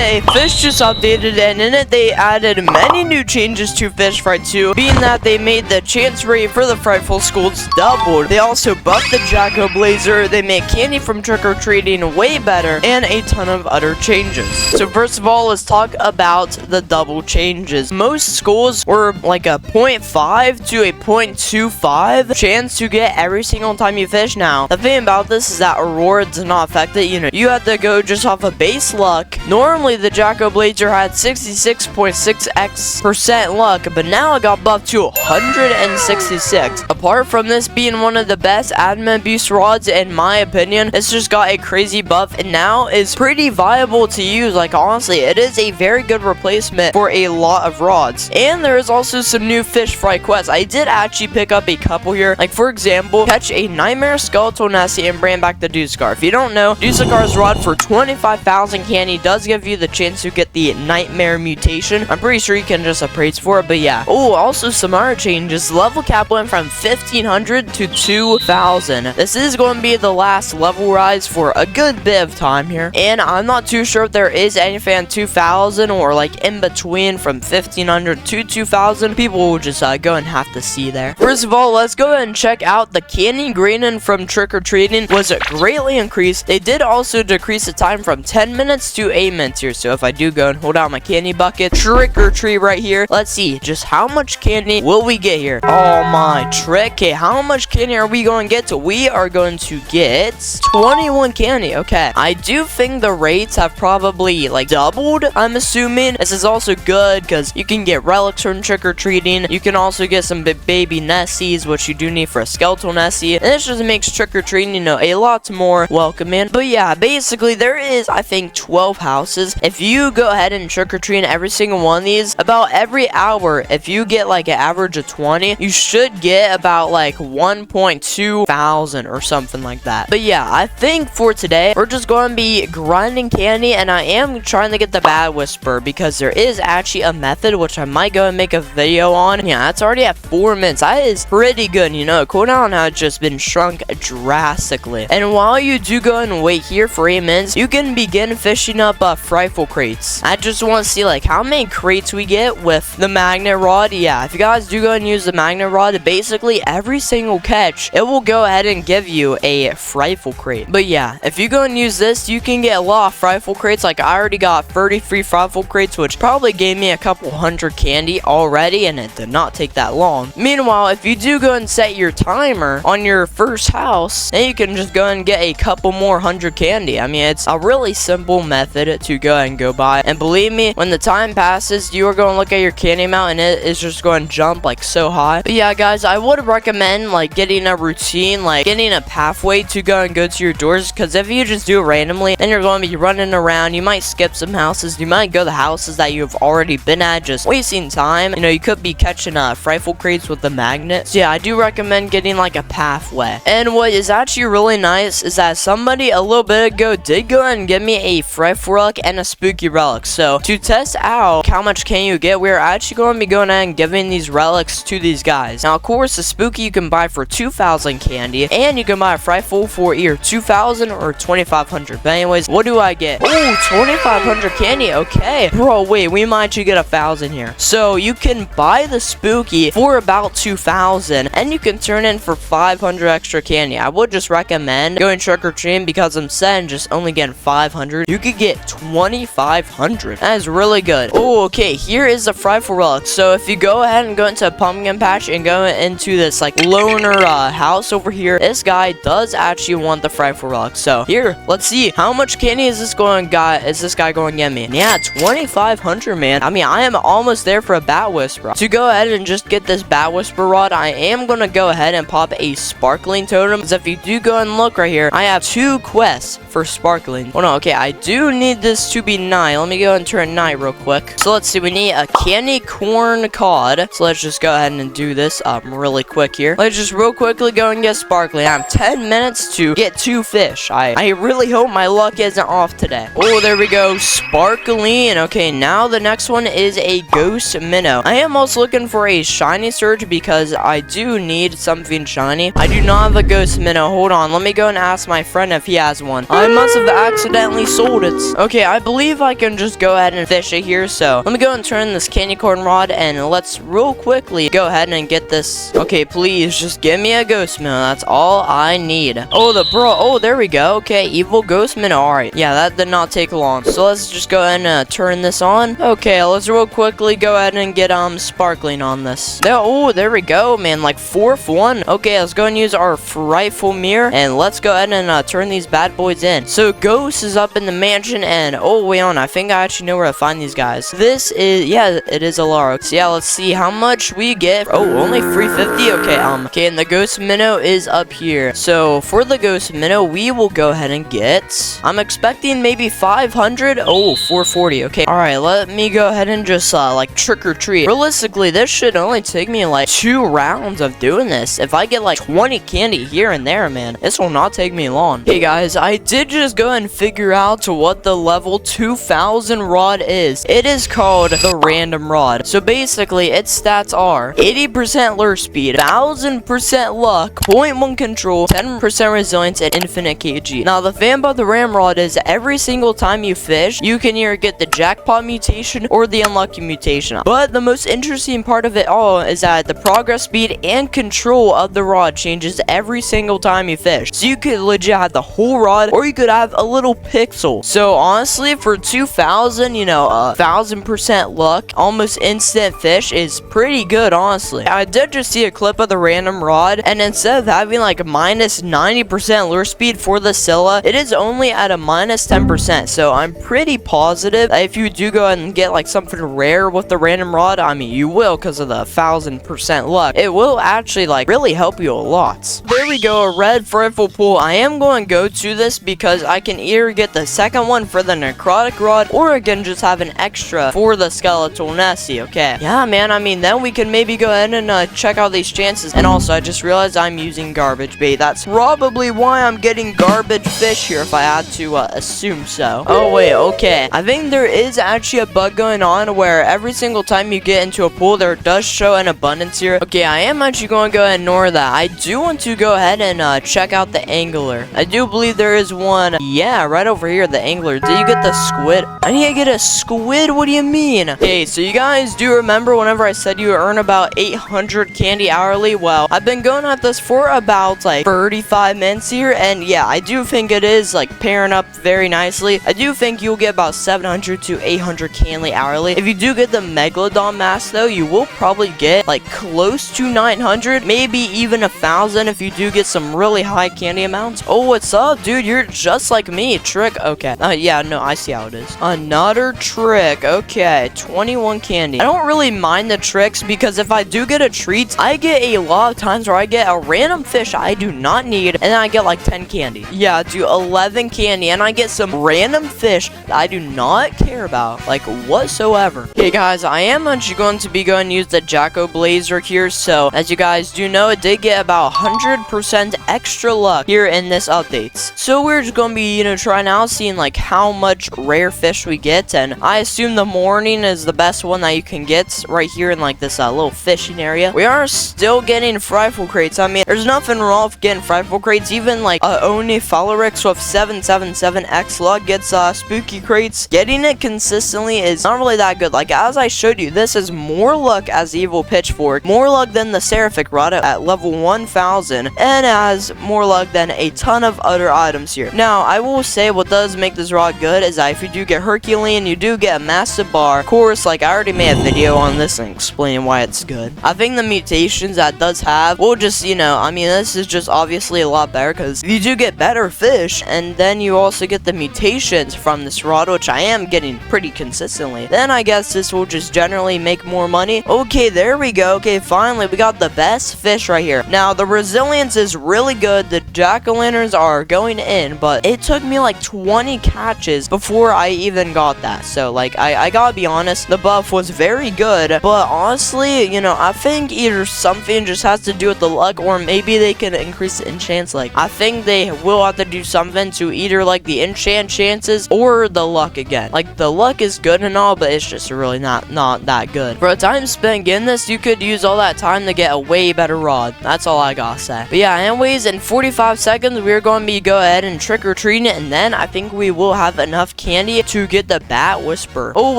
today, Fish just updated, and in it they added many new changes to Fish Fright 2, being that they made the chance rate for the Frightful Scolds doubled. They also buffed the Jack-O-Blazer, they made candy from trick-or-treating way better, and a ton of other changes. So first of all, let's talk about the double changes. Most schools were like a 0.5 to a 0.25 chance to get every single time you fish. Now, the thing about this is that Aurora does not affect it. You know, you have to go just off of base luck. Normally, the Jack-O-Blazer had 66.6% luck, but now it got buffed to 166. Apart from this being one of the best admin boost rods, in my opinion, it's just got a crazy buff and now is pretty viable to use. Like, honestly, it is a very good replacement for a lot of rods. And there is also some new Fish Fry quests. I did actually pick up a couple here. Like, for example, catch a Nightmare Skeletal Nessie and bring back the Deucecar. If you don't know, Deucecar's rod for 25,000 candy does give you the chance to get the Nightmare mutation. I'm pretty sure you can just appraise for it, but yeah. Oh, also some other changes. Level cap went from 1,500 to 2,000. This is going to be the last level rise for a good bit of time here, and I'm not too sure if there is anything 2,000 or like in between from 1,500 to 2,000. People will just go and have to see there. First of all, let's go ahead and check out the candy grading from trick-or-treating was greatly increased. They did also decrease the time from 10 minutes to 8 minutes here. So if I do go and hold out my candy bucket, trick-or-treat right here, let's see just how much candy will we get here. Oh my trick. Okay, how much candy are we going to get? So we are going to get 21 candy. Okay, I do think the rates have probably like doubled, I'm assuming. This is also good because you can get relics from trick-or-treating. You can also get some baby Nessies, which you do need for a skeletal Nessie, and this just makes trick-or-treating, you know, a lot more welcoming. But yeah, basically there is, I think, 12 houses. If you go ahead and trick-or-treat every single one of these, about every hour, if you get like an average of 20, you should get about like 1.2 thousand or something like that. But yeah, I think for today we're just going to be grinding candy, and I am trying to get the Bad Whisper because there is actually a method which I might go and make a video on. Yeah, it's already at 4 minutes. That is pretty good. You know, cooldown has just been shrunk drastically. And while you do go and wait here for 8 minutes, you can begin fishing up frightful crates. I just want to see like how many crates we get with the magnet rod. Yeah, if you guys do go and use the magnet rod, basically every single catch, it will go ahead and give you a frightful crate. But yeah, if you go and use this, you can get a lot of frightful crates. Like, I already got 33 frightful crates, which probably gave me a couple hundred candy already, and it did not take that long. Meanwhile, if you do go and set your timer on your first house, then you can just go and get a couple more 100 candy. I mean, it's a really simple method to go and go by, and believe me, when the time passes, you are going to look at your candy amount and it is just going to jump like so high. But yeah, guys, I would recommend like getting a routine, like getting a pathway to go to your doors, because if you just do it randomly, then you're going to be running around. You might skip some houses, you might go to houses that you've already been at, just wasting time. You know, you could be catching frightful crates with the magnet. So yeah, I do recommend getting like a pathway. And what is actually really nice is that somebody a little bit ago did go and give me a frightful relic and a spooky relic. So to test out how much can you get, we're actually going to be going ahead and giving these relics to these guys. Now, of course, the spooky you can buy for 2,000 candy, and you can buy a frightful for either 2,000 or 2,500. But anyways, what do I get? Oh, 2,500 candy. Okay, bro, wait, we might actually get 1,000 here. So you can buy the spooky for about 2,000, and you can turn in for 500 extra candy. I would just recommend going trick-or-treating, because instead of just only getting 500, you could get 2,500. That is really good. Oh, okay, here is the frightful relic. So if you go ahead and go into a pumpkin patch and go into this like loner house over here, this guy does actually want the frightful relic. So here, let's see how much candy is this guy going to get me. Yeah, 2,500, man. I mean, I am almost there for a Bat Whisper. To go ahead and just get this Bat Whisper rod, I am going to go ahead and pop a sparkling totem, because if you do go and look right here, I have 2 quests for sparkling. Oh no, okay, I do need this to be night. Let me go and turn night real quick. So let's see, we need a candy corn cod. So let's just go ahead and do this really quick here. Let's just real quickly go and get sparkling. I have 10 minutes to get 2 fish. I really hope my luck isn't off today. Oh, there we go, sparkling. Okay, now the next one is a ghost minnow. I am also looking for a shiny surge, because I do need something shiny. I do not have a ghost minnow. Hold on, let me go and ask my friend if he has one. I must have accidentally sold it. Okay, I believe believe I can just go ahead and fish it here. So let me go and turn this candy corn rod, and let's real quickly go ahead and get this. Okay, please just give me a ghost minnow. That's all I need. Oh, there we go. Okay, evil ghost minnow. All right, yeah, that did not take long. So let's just go ahead and turn this on. Okay, let's real quickly go ahead and get sparkling on this. There we go, man. Like fourth one. Okay, let's go and use our frightful mirror, and let's go ahead and turn these bad boys in. So ghost is up in the mansion, and wait on, I think I actually know where to find these guys. This is, yeah, it is a Lara. So yeah, let's see how much we get. Oh, only 350. Okay, and the ghost minnow is up here. So for the ghost minnow, we will go ahead and get, I'm expecting maybe 500. Oh, 440. Okay, all right, let me go ahead and just like trick or treat. Realistically, this should only take me like 2 rounds of doing this. If I get like 20 candy here and there, man, this will not take me long. Hey guys, I did just go and figure out what the level 2000 rod is. It is called the random rod. So basically, its stats are 80% lure speed, 1000% luck, 0.1 control, 10% resilience, and infinite kg. Now the thing about the ram rod is every single time you fish, you can either get the jackpot mutation or the unlucky mutation. But the most interesting part of it all is that the progress speed and control of the rod changes every single time you fish. So you could legit have the whole rod, or you could have a little pixel. So honestly, for 2000, 1000% luck, almost instant fish is pretty good, honestly. I did just see a clip of the random rod, and instead of having like minus 90% lure speed for the Scylla, it is only at a minus 10%. So I'm pretty positive that if you do go ahead and get like something rare with the random rod, I mean, you will, because of the 1000% luck, it will actually like really help you a lot. There we go, a red frightful pool. I am going to go to this because I can either get the second one for the necrotic rod, or I can just have an extra for the skeletal Nessie. Okay, yeah, man, I mean, then we can maybe go ahead and check out these chances. And also, I just realized I'm using garbage bait. That's probably why I'm getting garbage fish here, if I had to assume so. Oh wait, okay, I think there is actually a bug going on where every single time you get into a pool, there does show an abundance here. Okay, I am actually going to go ahead and ignore that. I do want to go ahead and check out the angler. I do believe there is one. Yeah, right over here, the angler. Did you get the squid? I need to get a squid? What do you mean? Okay, so you guys do remember whenever I said you earn about 800 candy hourly? Well, I've been going at this for about like 35 minutes here, and yeah, I do think it is like pairing up very nicely. I do think you'll get about 700 to 800 candy hourly. If you do get the Megalodon mask though, you will probably get like close to 900, maybe even 1000 if you do get some really high candy amounts. Oh, what's up, dude? You're just like me. Trick. Okay. Yeah, no, I see how it is. Another trick. Okay, 21 candy. I don't really mind the tricks because if I do get a treat, I get a lot of times where I get a random fish I do not need, and then I get like 10 candy. Yeah, do 11 candy, and I get some random fish that I do not care about, like whatsoever. Okay, guys, I am actually going to be going to use the Jacko Blazer here. So as you guys do know, it did get about 100% extra luck here in this updates. So we're just going to be, trying out seeing like how much rare fish we get, and I assume the morning is the best one that you can get right here in like this little fishing area. We are still getting frightful crates. I mean, there's nothing wrong with getting frightful crates. Even like Oni Falorix with 777x luck gets spooky crates. Getting it consistently is not really that good. Like as I showed you, this is more luck as evil pitchfork, more luck than the seraphic rod at level 1000, and has more luck than a ton of other items here. Now I will say what does make this rod good is that if you do get Herculean, you do get a massive bar. Of course, like I already made a video on this and explaining why it's good. I think the mutations that does have will just, I mean, this is just obviously a lot better because you do get better fish, and then you also get the mutations from this rod, which I am getting pretty consistently. Then I guess this will just generally make more money. Okay, there we go. Okay, finally we got the best fish right here. Now the resilience is really good. The jack-o'-lanterns are going in, but it took me like 20 catches before I even got that. So like I gotta be honest, the buff was very good, but honestly, I think either something just has to do with the luck, or maybe they can increase the enchants. Like I think they will have to do something to either like the enchant chances or the luck again. Like the luck is good and all, but it's just really not that good. For a time spent getting this, you could use all that time to get a way better rod. That's all I gotta say. But yeah, anyways, in 45 seconds we're going to go ahead and trick or treat it, and then I think we will have enough candy to get the Bat Whisper. Oh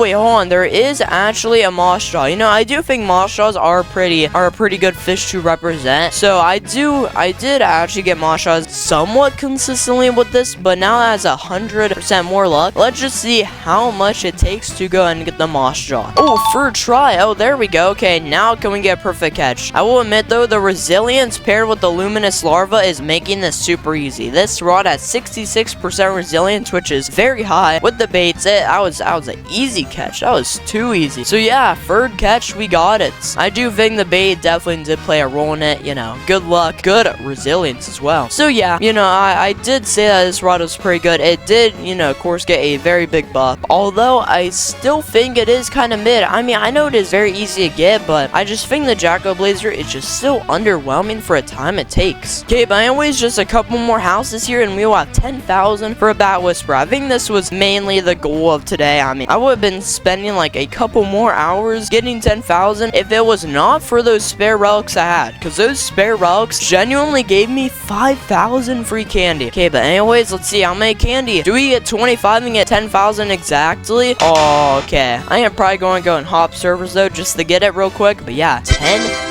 wait, hold on. There is actually a Moss Jaw. You know, I do think Moss Jaws are a pretty good fish to represent. So I did actually get Moss Jaws somewhat consistently with this, but now it has 100% more luck. Let's just see how much it takes to go and get the Moss Jaw. Oh, for a try. Oh, there we go. Okay, now can we get a perfect catch? I will admit though, the resilience paired with the luminous larva is making this super easy. This rod has 66% resilience, which is very high. With the baits, that was an easy catch. That was too easy. So yeah, third catch, we got it. I do think the bait definitely did play a role in it. You know, good luck, good resilience as well. So yeah, you know, I did say that this rod was pretty good. It did, you know, of course, get a very big buff. Although I still think it is kind of mid. I mean, I know it is very easy to get, but I just think the Jacko Blazer is just so underwhelming for a time it takes. Okay, but anyways, just a couple more houses here, and we will have 10,000 for a Bat Whisper. I think this was mainly the goal of today. I mean, I would have been spending like a couple more hours getting 10,000 if it was not for those spare relics I had, because those spare relics genuinely gave me 5,000 free candy. Okay, but anyways, let's see how many candy. Do we get 25 and get 10,000 exactly? Oh, okay. I am probably going to go and hop servers though just to get it real quick, but yeah, 10,000.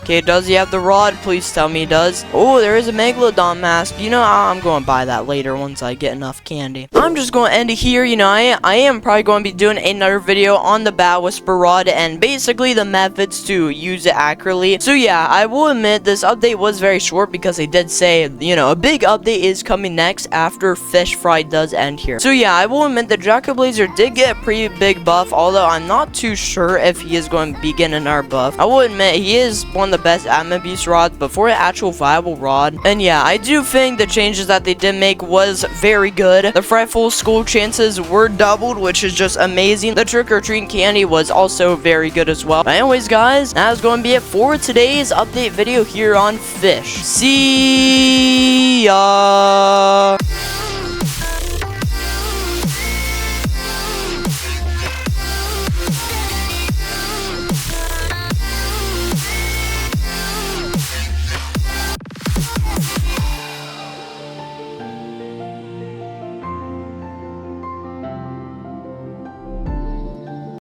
Okay, does he have the rod? Please tell me he does. Oh, there is a Megalodon mask. You know, I'm going to buy that later once I get enough candy. I'm just going to end it here. You know, I am probably going to be doing another video on the Bat Whisper rod and basically the methods to use it accurately. So yeah, I will admit this update was very short because they did say, you know, a big update is coming next after FISCHFRIGHT does end here. So yeah, I will admit the Jacko Blazer did get a pretty big buff, although I'm not too sure if he is going to be getting another buff. I will admit he is one of the best admin abuse rods before an actual viable rod. And yeah, I do think the changes that they did make was very good. The frightful skull chances were doubled, which is just amazing. The trick-or-treat candy was also very good as well. But anyways, guys, that is going to be it for today's update video here on Fish. See ya!